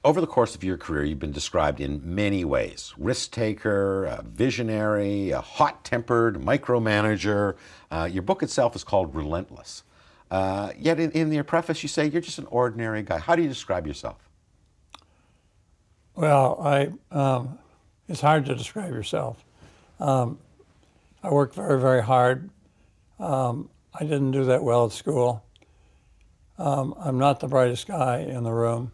Over the course of your career, you've been described in many ways. Risk taker, a visionary, a hot-tempered micromanager. Your book itself is called Relentless. Yet in your preface, you say you're just an ordinary guy. How do you describe yourself? Well, it's hard to describe yourself. I worked very, very hard. I didn't do that well at school. I'm not the brightest guy in the room.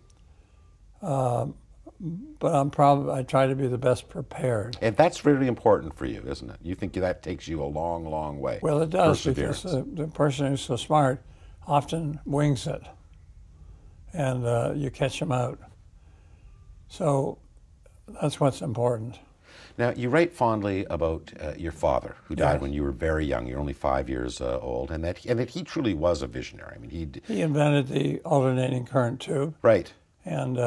But I try to be the best prepared. And that's really important for you, isn't it? You think that takes you a long, long way. Well, it does, because the person who's so smart often wings it, and you catch them out. So that's what's important. Now, you write fondly about your father, who died Yes. when you were very young. You're only 5 years old, and that he truly was a visionary. I mean, He invented the alternating current tube. Right. And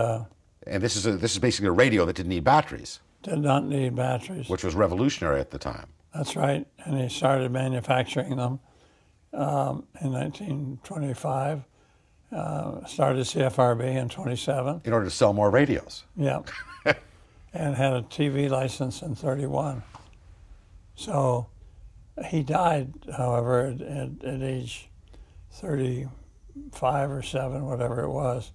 this is basically a radio that didn't need batteries. Did not need batteries. Which was revolutionary at the time. That's right. And he started manufacturing them in 1925. Started CFRB in 27. In order to sell more radios. Yeah. And had a TV license in 31. So he died, however, at age 35 or 7, whatever it was,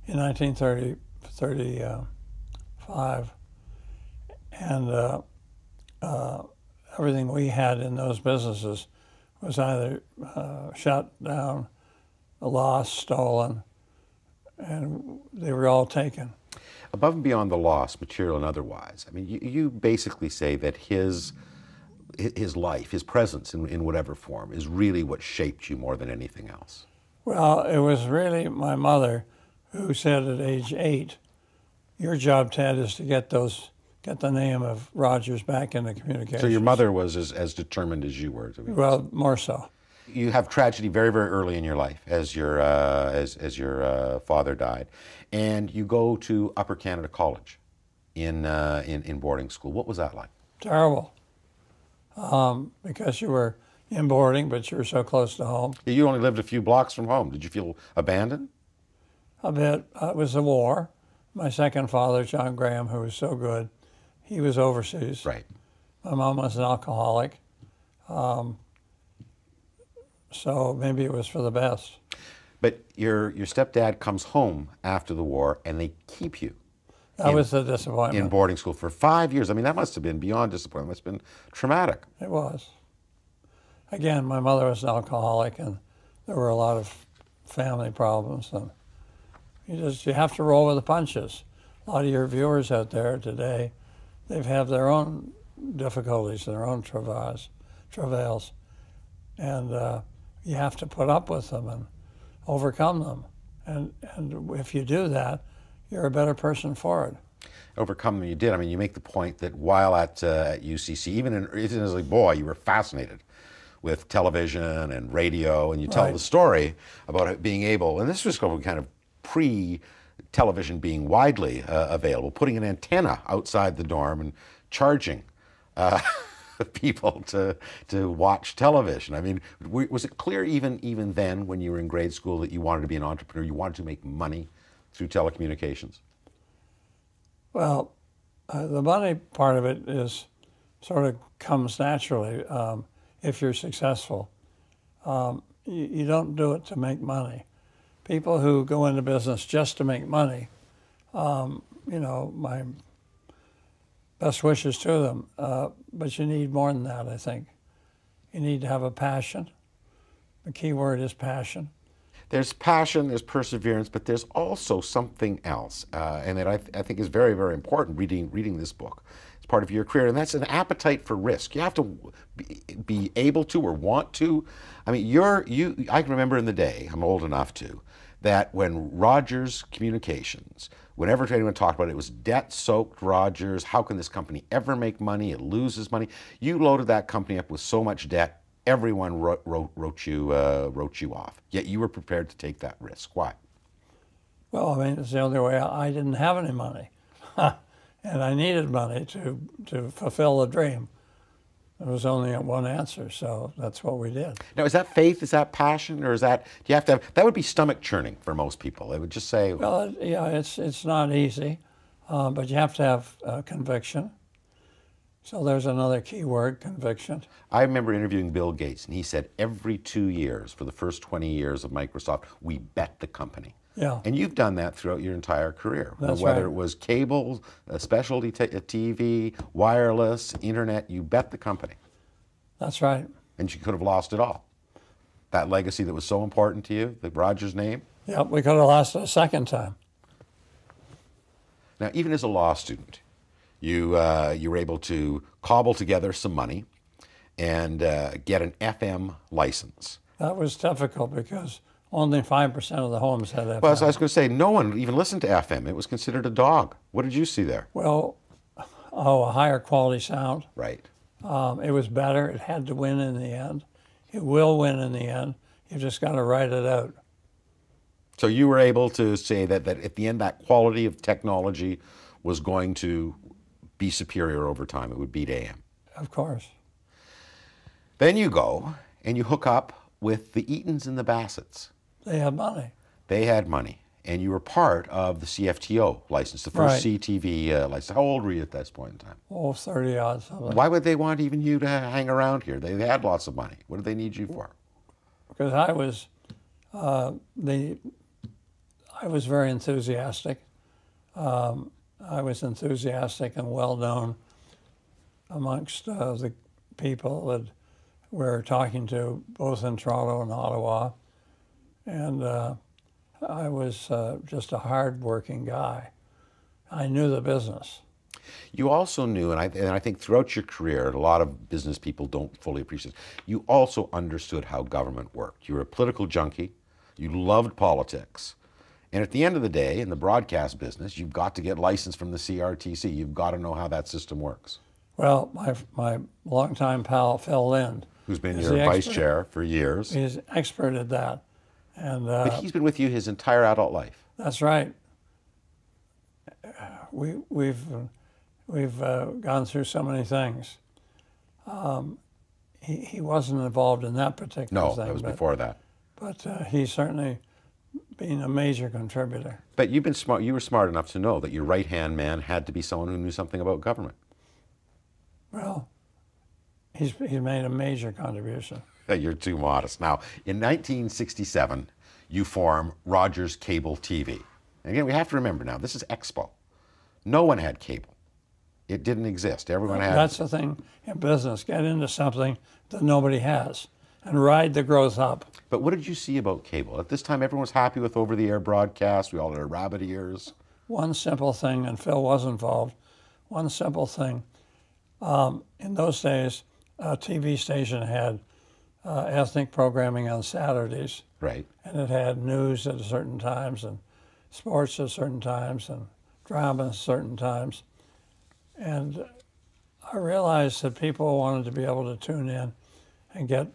in 1935. And everything we had in those businesses was either shut down, lost, stolen, and they were all taken. Above and beyond the loss, material and otherwise, I mean, you basically say that his life, his presence in whatever form, is really what shaped you more than anything else. Well, it was really my mother who said at age 8, "Your job, Ted, is to get the name of Rogers back into communications." So your mother was as determined as you were to be. Well, more so. You have tragedy very, very early in your life as your father died, and you go to Upper Canada College in boarding school. What was that like? Terrible, because you were in boarding, but you were so close to home. You only lived a few blocks from home. Did you feel abandoned? A bit. It was the war. My second father, John Graham, who was so good, he was overseas. Right. My mom was an alcoholic. So maybe it was for the best. But your stepdad comes home after the war, and they keep you. That was the disappointment. In boarding school for 5 years. I mean, that must have been beyond disappointment. It must have been traumatic. It was. Again, my mother was an alcoholic, and there were a lot of family problems. And you have to roll with the punches. A lot of your viewers out there today, they have their own difficulties, their own travails, and you have to put up with them and overcome them. And if you do that, you're a better person for it. Overcome them you did. I mean, you make the point that while at UCC, even as a boy, you were fascinated with television and radio, and you tell the story about it being able, and this was kind of pre-television being widely available, putting an antenna outside the dorm and charging people to watch television. I mean, was it clear even then when you were in grade school that you wanted to be an entrepreneur, you wanted to make money through telecommunications? Well, the money part of it is sort of comes naturally if you're successful. You don't do it to make money. People who go into business just to make money, my best wishes to them. But you need more than that, I think. You need to have a passion. The key word is passion. There's passion, there's perseverance, but there's also something else, and that I think is very, very important reading this book. It's part of your career, and that's an appetite for risk. You have to be able to or want to. I mean, I can remember in the day, I'm old enough to, that when Rogers Communications, whenever anyone talked about it, it was debt-soaked Rogers. How can this company ever make money? It loses money. You loaded that company up with so much debt, everyone wrote you off. Yet you were prepared to take that risk. Why? Well, I mean, it's the only way. I didn't have any money, and I needed money to fulfill the dream. There was only one answer, so that's what we did. Now, is that faith? Is that passion? Or is that, do you have to have, that would be stomach churning for most people. They would just say, Well, yeah, it's not easy, but you have to have conviction. So there's another key word, conviction. I remember interviewing Bill Gates, and he said every 2 years for the first 20 years of Microsoft, we bet the company. Yeah. And you've done that throughout your entire career. That's Whether right. it was cable, specialty TV, wireless, internet, you bet the company. That's right. And you could have lost it all. That legacy that was so important to you, the Rogers name. Yeah, we could have lost it a second time. Now, even as a law student, you were able to cobble together some money and get an FM license. That was difficult because only 5% of the homes had FM. Well, as I was going to say, no one even listened to FM. It was considered a dog. What did you see there? Well, a higher quality sound. Right. It was better. It had to win in the end. It will win in the end. You just got to write it out. So you were able to say that at the end, that quality of technology was going to be superior over time. It would beat AM. Of course. Then you go and you hook up with the Eatons and the Bassetts. They had money. They had money. And you were part of the CFTO license, the first Right. CTV license. How old were you at this point in time? Oh, 30 odd something. Why would they want even you to hang around here? They had lots of money. What did they need you for? Because I was, I was very enthusiastic. I was enthusiastic and well known amongst the people that we're talking to, both in Toronto and Ottawa. And I was just a hard-working guy. I knew the business. You also knew, and I think throughout your career, a lot of business people don't fully appreciate this, you also understood how government worked. You were a political junkie. You loved politics. And at the end of the day, in the broadcast business, you've got to get licensed from the CRTC. You've got to know how that system works. Well, my longtime pal, Phil Lind, Who's been is your the vice expert. chair for years. He's expert at that. And But he's been with you his entire adult life. that's right. We've gone through so many things. He wasn't involved in that particular No, thing. that was before that. But he's certainly been a major contributor. But you've been smart. You were smart enough to know that your right-hand man had to be someone who knew something about government. Well, he's made a major contribution. You're too modest. Now, in 1967, you form Rogers Cable TV. And again, we have to remember now, this is Expo. No one had cable. It didn't exist. Everyone had. That's the thing in business. Get into something that nobody has and ride the growth up. But what did you see about cable? At this time, everyone was happy with over-the-air broadcast. We all had our rabbit ears. One simple thing, and Phil was involved, one simple thing. In those days, a TV station had ethnic programming on Saturdays. Right. And it had news at certain times and sports at certain times and drama at certain times. And I realized that people wanted to be able to tune in and get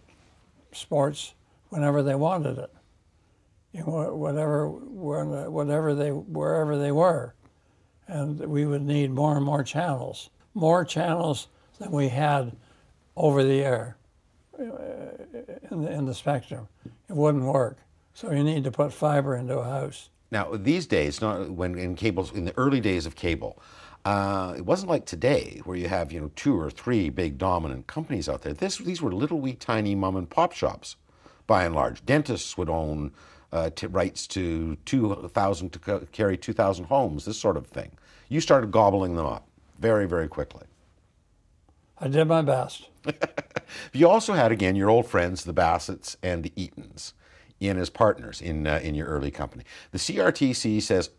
sports whenever they wanted it, you know, wherever they were. And we would need more and more channels than we had over the air in the spectrum. It wouldn't work. So you need to put fiber into a house. Now, these days, when in the early days of cable, it wasn't like today where you have 2 or 3 big dominant companies out there. These were little wee tiny mom and pop shops, by and large. Dentists would own rights to 2,000 to carry 2,000 homes, this sort of thing. You started gobbling them up very, very quickly. I did my best. You also had, again, your old friends, the Bassetts and the Eatons, in as partners in your early company. The CRTC says,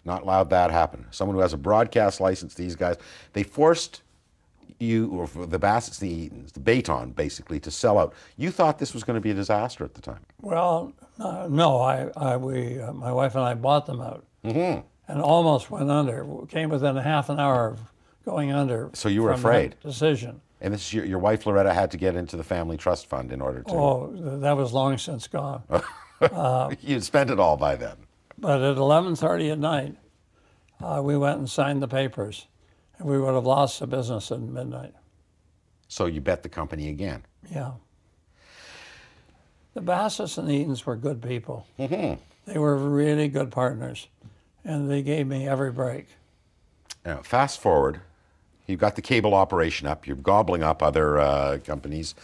not allowed that happen. Someone who has a broadcast license, these guys, they forced you, or the Bassetts, the Eatons, the Baton, basically, to sell out. You thought this was going to be a disaster at the time. Well, no, my wife and I bought them out and almost went under. Came within a half an hour of going under. So you were from afraid. that decision. And this is your wife, Loretta, had to get into the family trust fund in order to... Oh, that was long since gone. You'd spent it all by then. But at 11:30 at night, we went and signed the papers, and we would have lost the business at midnight. So you bet the company again. Yeah. The Bassetts and Eatons were good people. Mm-hmm. They were really good partners, and they gave me every break. Now, fast forward, you've got the cable operation up. You're gobbling up other companies.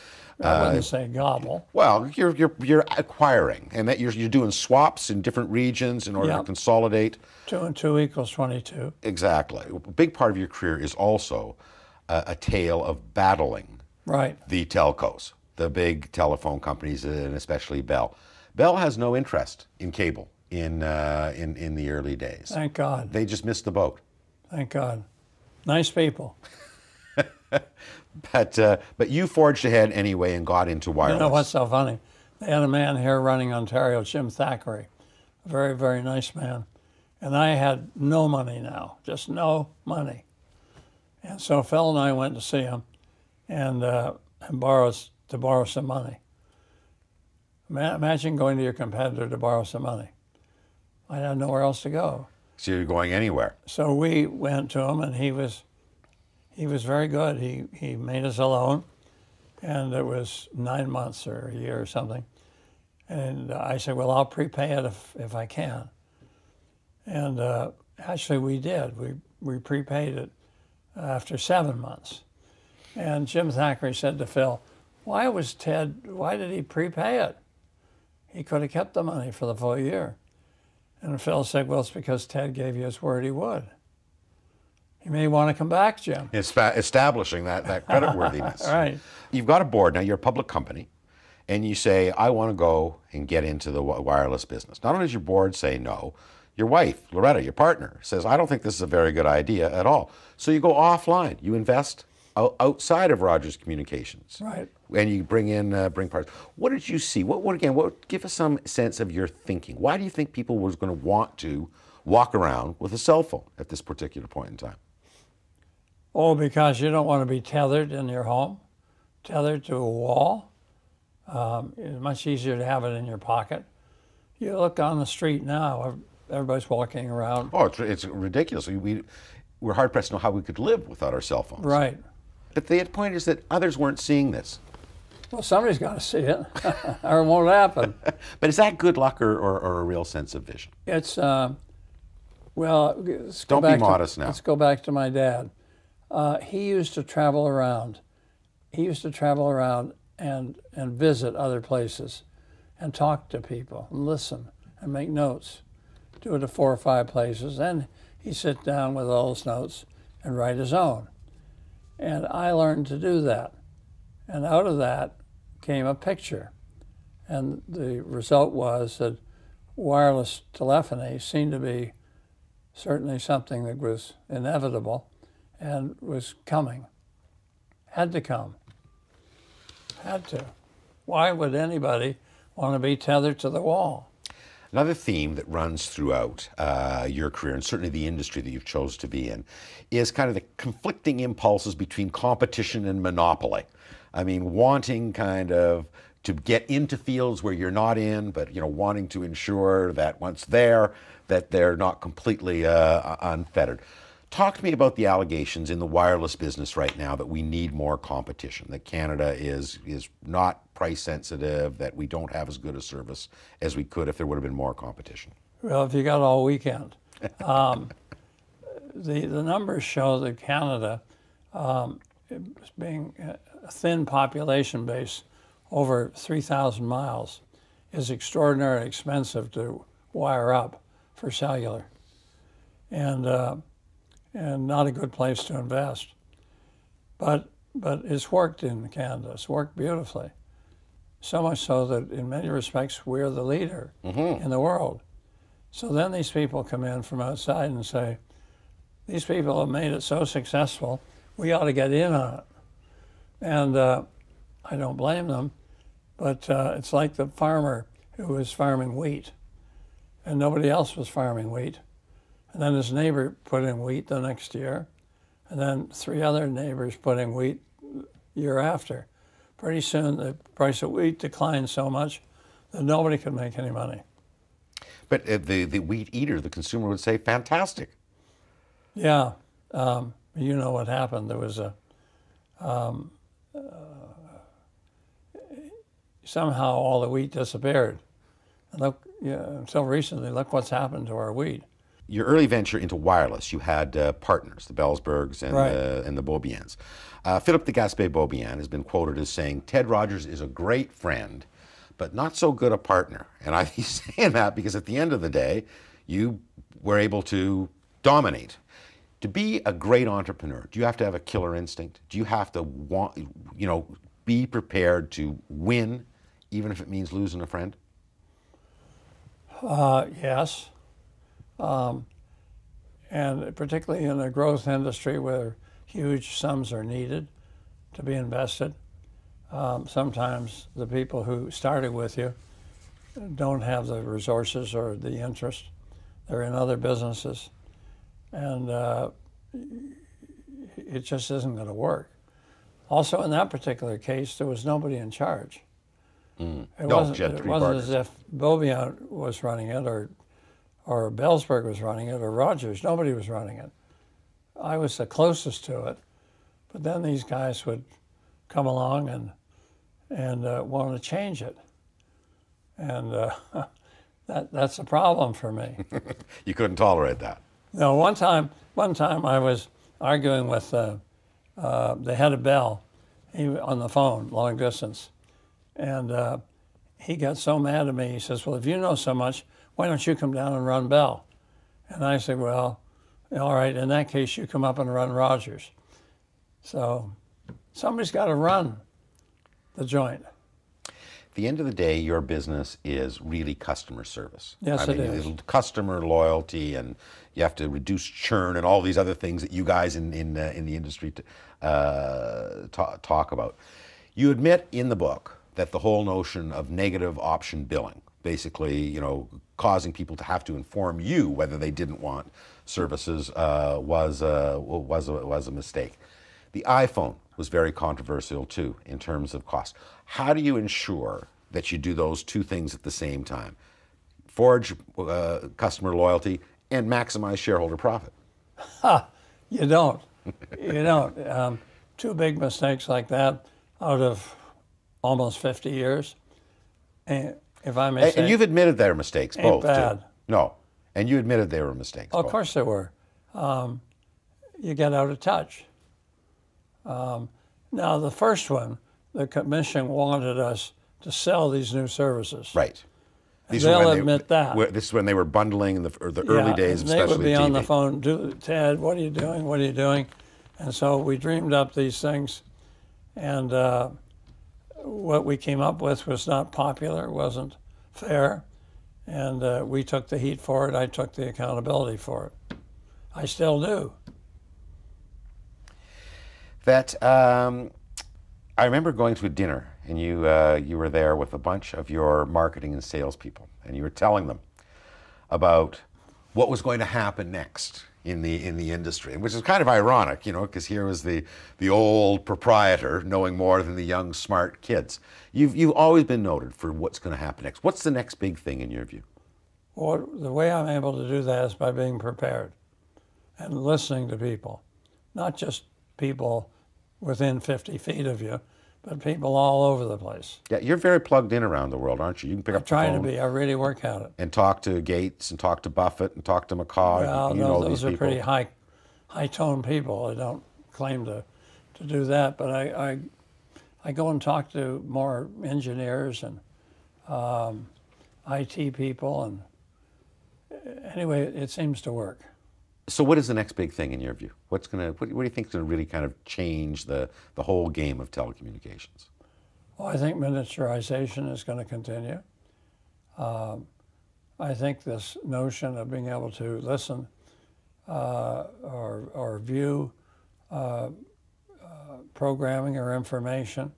I wouldn't say gobble. Well, you're acquiring, and that you're doing swaps in different regions in order to consolidate. 2 and 2 equals 22. Exactly. A big part of your career is also a tale of battling the telcos, the big telephone companies, and especially Bell. Bell has no interest in cable in the early days. Thank God. They just missed the boat. Thank God. Nice people. But you forged ahead anyway and got into wireless. You know what's so funny? They had a man here running Ontario, Jim Thackeray, a very, very nice man. And I had no money now, just no money. And so Phil and I went to see him and borrow some money. Imagine going to your competitor to borrow some money. I had nowhere else to go. So you're going anywhere. So we went to him, and he was very good. He made us a loan, and it was 9 months or a year or something. And I said, well, I'll prepay it if I can. And actually we did. We prepaid it after 7 months. And Jim Thackeray said to Phil, why did he prepay it? He could have kept the money for the full year. And Phil said, well, it's because Ted gave you his word he would. You may want to come back, Jim. Establishing that creditworthiness. Right. You've got a board now. You're a public company, and you say, I want to go and get into the wireless business. Not only does your board say no, your wife, Loretta, your partner, says, I don't think this is a very good idea at all. So you go offline. You invest outside of Rogers Communications. Right. And you bring parts. What did you see? Give us some sense of your thinking. Why do you think people was going to want to walk around with a cell phone at this particular point in time? Oh, because you don't want to be tethered in your home, tethered to a wall. It's much easier to have it in your pocket. You look on the street now, everybody's walking around. Oh, it's ridiculous. We're hard-pressed to know how we could live without our cell phones. Right. But the point is that others weren't seeing this. Well, somebody's got to see it, or it won't happen. But is that good luck or a real sense of vision? It's, well, Don't be modest now. Let's go back to my dad. He used to travel around. He used to travel around and visit other places and talk to people and listen and make notes. Do it at 4 or 5 places. Then he'd sit down with all his notes and write his own. And I learned to do that. And out of that came a picture. And the result was that wireless telephony seemed to be certainly something that was inevitable and was coming. Had to come. Had to. Why would anybody want to be tethered to the wall? Another theme that runs throughout your career, and certainly the industry that you've chose to be in, is kind of the conflicting impulses between competition and monopoly. I mean, wanting kind of to get into fields where you're not in, but wanting to ensure that once there, that they're not completely unfettered. Talk to me about the allegations in the wireless business right now that we need more competition, that Canada is not price sensitive, that we don't have as good a service as we could if there would have been more competition. Well, if you got all weekend. The numbers show that Canada, being a thin population base, over 3,000 miles, is extraordinarily expensive to wire up for cellular. And not a good place to invest. But it's worked in Canada. It's worked beautifully. So much so that in many respects we're the leader in the world. So then these people come in from outside and say, these people have made it so successful, we ought to get in on it. And I don't blame them, but it's like the farmer who was farming wheat and nobody else was farming wheat. And then his neighbor put in wheat the next year, and then 3 other neighbors put in wheat year after. Pretty soon the price of wheat declined so much that nobody could make any money. But the wheat eater, the consumer, would say, fantastic. Yeah, you know what happened. There was somehow all the wheat disappeared. And look, until recently, look what's happened to our wheat. Your early venture into wireless, you had partners, the Bellsbergs and, Right. and the Beaubiens. Philippe de Gaspé-Beaubien has been quoted as saying, Ted Rogers is a great friend, but not so good a partner. And he's saying that because at the end of the day, you were able to dominate. To be a great entrepreneur, do you have to have a killer instinct? Do you have to be prepared to win, even if it means losing a friend? Yes. And particularly in a growth industry where huge sums are needed to be invested, sometimes the people who started with you don't have the resources or the interest. They're in other businesses, and it just isn't going to work. Also, in that particular case, there was nobody in charge. It wasn't as if Beaubien was running it or Bellsberg was running it or Rogers. Nobody was running it. I was the closest to it, but then these guys would come along and want to change it, and that's a problem for me. You couldn't tolerate that. No, one time I was arguing with the head of Bell, on the phone, long distance, and he got so mad at me. He says, "Well, if you know so much, why don't you come down and run Bell?" And I said, "Well, all right, in that case, you come up and run Rogers." So somebody's got to run the joint. At the end of the day, your business is really customer service. Yes, it is. Customer loyalty, and you have to reduce churn and all these other things that you guys in the industry talk about. You admit in the book that the whole notion of negative option billing, basically, causing people to have to inform you whether they didn't want services, was a mistake. The iPhone was very controversial too in terms of cost. How do you ensure that you do those two things at the same time? Forge customer loyalty and maximize shareholder profit. You don't. You don't. Two big mistakes like that out of almost 50 years. And if I may say, and you've admitted they were mistakes, both bad. too. No, and you admitted they were mistakes. Of both. course there were. You get out of touch. Now the first one, the commission wanted us to sell these new services. Right. They'll admit that. This is when they were bundling in the early days, and they especially would be TV. on the phone, Ted, what are you doing? What are you doing? And so we dreamed up these things, and what we came up with was not popular, wasn't fair, and we took the heat for it. I took the accountability for it. I still do. I remember going to a dinner, and you were there with a bunch of your marketing and salespeople, and you were telling them about what was going to happen next in the industry, which is kind of ironic, because here was the old proprietor knowing more than the young, smart kids. You've always been noted for what's going to happen next. What's the next big thing in your view? Well, the way I'm able to do that is by being prepared and listening to people, not just people within 50 feet of you, but people all over the place. Yeah, you're very plugged in around the world, aren't you? You can pick up the phone. I try to be. I really work at it. And talk to Gates and talk to Buffett and talk to McCaw. Well, you know those these are people. pretty high-tone people. I don't claim to do that, but I go and talk to more engineers and IT people, and anyway, it seems to work. So what is the next big thing in your view? What do you think is going to really kind of change the whole game of telecommunications? Well, I think miniaturization is going to continue. I think this notion of being able to listen or view programming or information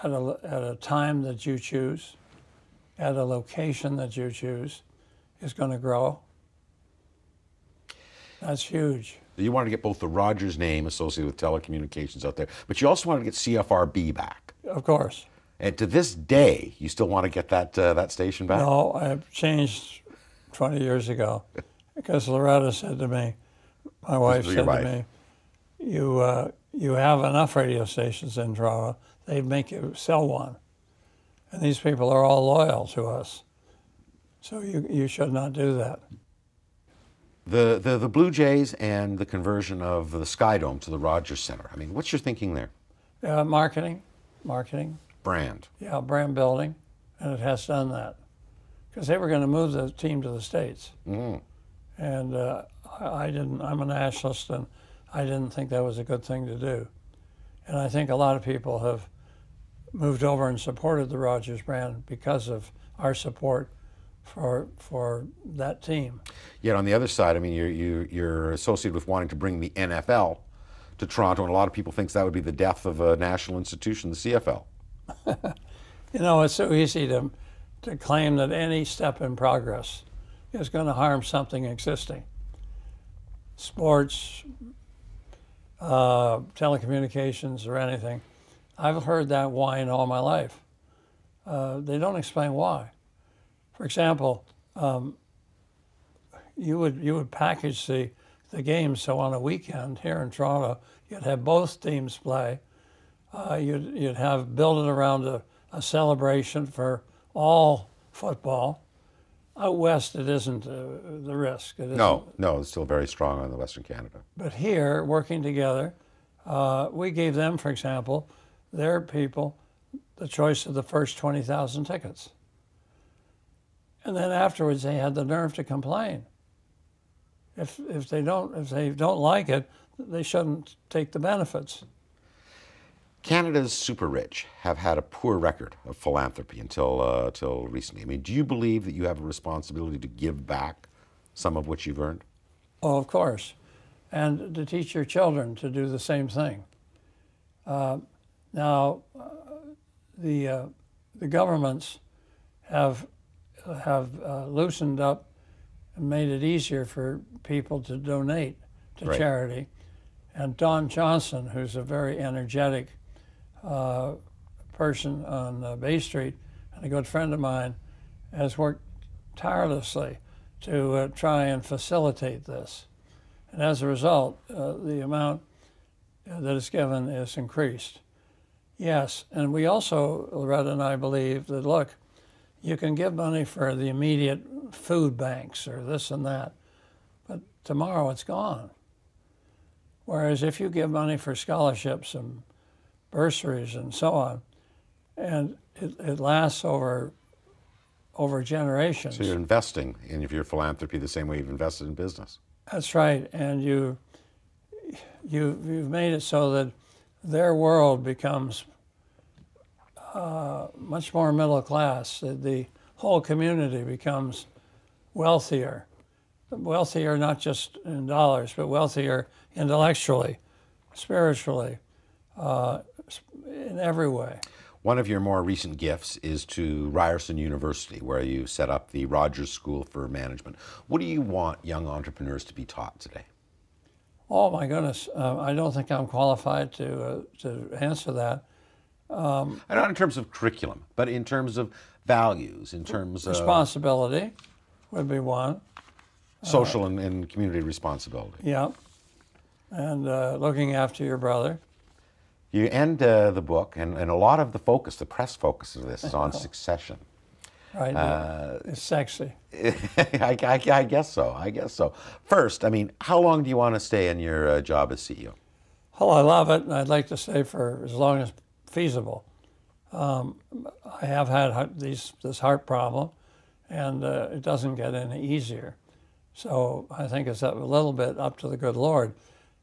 at a time that you choose, at a location that you choose, is going to grow. That's huge. You wanted to get both the Rogers name associated with telecommunications out there, but you also wanted to get CFRB back. Of course. And to this day, you still want to get that station back? No, I changed 20 years ago because Loretta said to me, my wife said to me, you have enough radio stations in Toronto, they'd make you sell one. And these people are all loyal to us. So you should not do that. The Blue Jays and the conversion of the Sky Dome to the Rogers Center. I mean, what's your thinking there? Marketing. Brand. Yeah, brand building. And it has done that. Because they were going to move the team to the States. Mm. And I didn't, I'm a nationalist, and I didn't think that was a good thing to do. And I think a lot of people have moved over and supported the Rogers brand because of our support for that team. Yet on the other side, I mean, you're associated with wanting to bring the NFL to Toronto, and a lot of people think that would be the death of a national institution, the CFL. You know, it's so easy to claim that any step in progress is going to harm something existing. Sports, telecommunications, or anything. I've heard that whine all my life. They don't explain why. For example, you would package the games so on a weekend here in Toronto, you'd have both teams play. You'd have build it around a celebration for all football. Out west, it isn't the risk. No, it's still very strong on the Western Canada. But here, working together, we gave them, for example, their people, the choice of the first 20,000 tickets. And then afterwards, they had the nerve to complain. If they don't like it, they shouldn't take the benefits. Canada's super rich have had a poor record of philanthropy until recently. I mean, do you believe that you have a responsibility to give back some of what you've earned? Oh, of course, and to teach your children to do the same thing. Now, the governments have loosened up and made it easier for people to donate to Right. charity. And Don Johnson, who's a very energetic person on Bay Street and a good friend of mine, has worked tirelessly to try and facilitate this. And as a result, the amount that is given is increased. Yes, and we also, Loretta and I, believe that, look, you can give money for the immediate food banks or this and that, but tomorrow it's gone. Whereas if you give money for scholarships and bursaries and so on, and it lasts over generations. So you're investing in your philanthropy the same way you've invested in business. That's right, and you've made it so that their world becomes much more middle class. The whole community becomes wealthier not just in dollars, but wealthier intellectually, spiritually, in every way. One of your more recent gifts is to Ryerson University, where you set up the Rogers School for Management. What do you want young entrepreneurs to be taught today? Oh my goodness, I don't think I'm qualified to answer that. And not in terms of curriculum, but in terms of values, in terms of Responsibility would be one. social and community responsibility. Yeah, and looking after your brother. You end the book, and a lot of the focus, the press focus of this, is on succession. Right, it's sexy. I guess so. First, I mean, how long do you want to stay in your job as CEO? Oh, I love it, and I'd like to stay for as long as feasible. I have had this heart problem, and it doesn't get any easier. So I think it's a little bit up to the good Lord.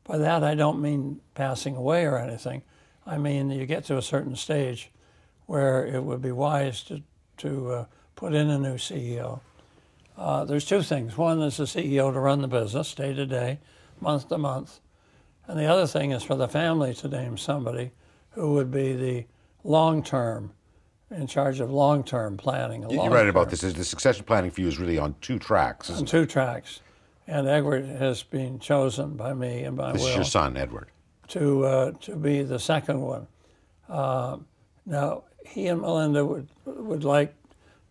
By that, I don't mean passing away or anything. I mean, you get to a certain stage where it would be wise to put in a new CEO. There's two things. One is the CEO to run the business day to day, month to month. And the other thing is for the family to name somebody who would be the long-term, in charge of long-term planning. You're right about this. The succession planning for you is really on two tracks, isn't it? On two tracks. And Edward has been chosen by me and by This Will. is your son, Edward. To be the second one. Now, he and Melinda would like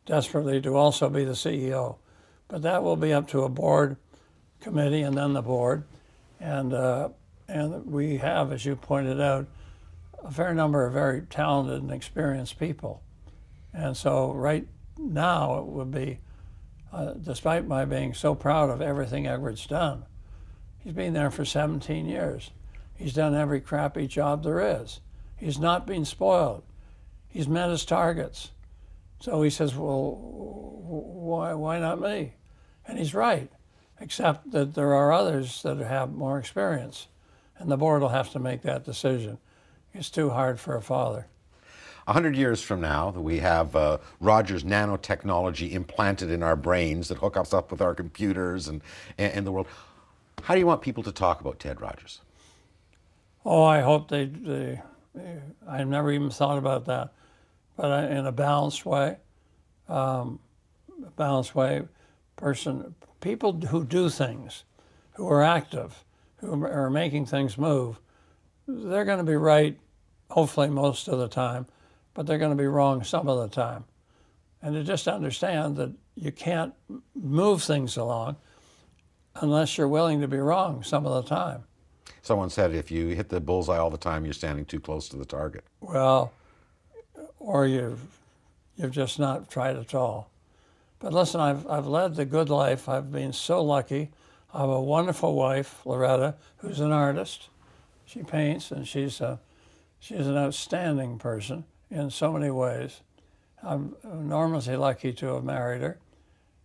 desperately to also be the CEO, but that will be up to a board committee and then the board. And And we have, as you pointed out, a fair number of very talented and experienced people. And so right now it would be, despite my being so proud of everything Edward's done, he's been there for 17 years. He's done every crappy job there is. He's not been spoiled. He's met his targets. So he says, well, why not me? And he's right, except that there are others that have more experience. And the board will have to make that decision. It's too hard for a father. 100 years from now, we have Rogers nanotechnology implanted in our brains that hook us up with our computers and the world. How do you want people to talk about Ted Rogers? Oh, I hope I've never even thought about that, but in a balanced way. People who do things, who are active, who are making things move, they're going to be right, hopefully most of the time, but they're going to be wrong some of the time. And to just understand that you can't move things along unless you're willing to be wrong some of the time. Someone said if you hit the bullseye all the time, you're standing too close to the target. Well, or you've just not tried at all. But listen, I've led the good life. I've been so lucky. I have a wonderful wife, Loretta, who's an artist. She paints, and she's an outstanding person in so many ways. I'm enormously lucky to have married her,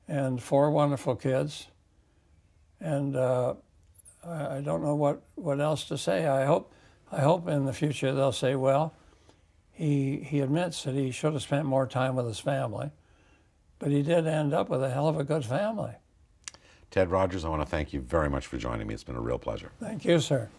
and 4 wonderful kids. And I don't know what else to say. I hope in the future they'll say, well, he admits that he should have spent more time with his family, but he did end up with a hell of a good family. Ted Rogers, I want to thank you very much for joining me. It's been a real pleasure. Thank you, sir.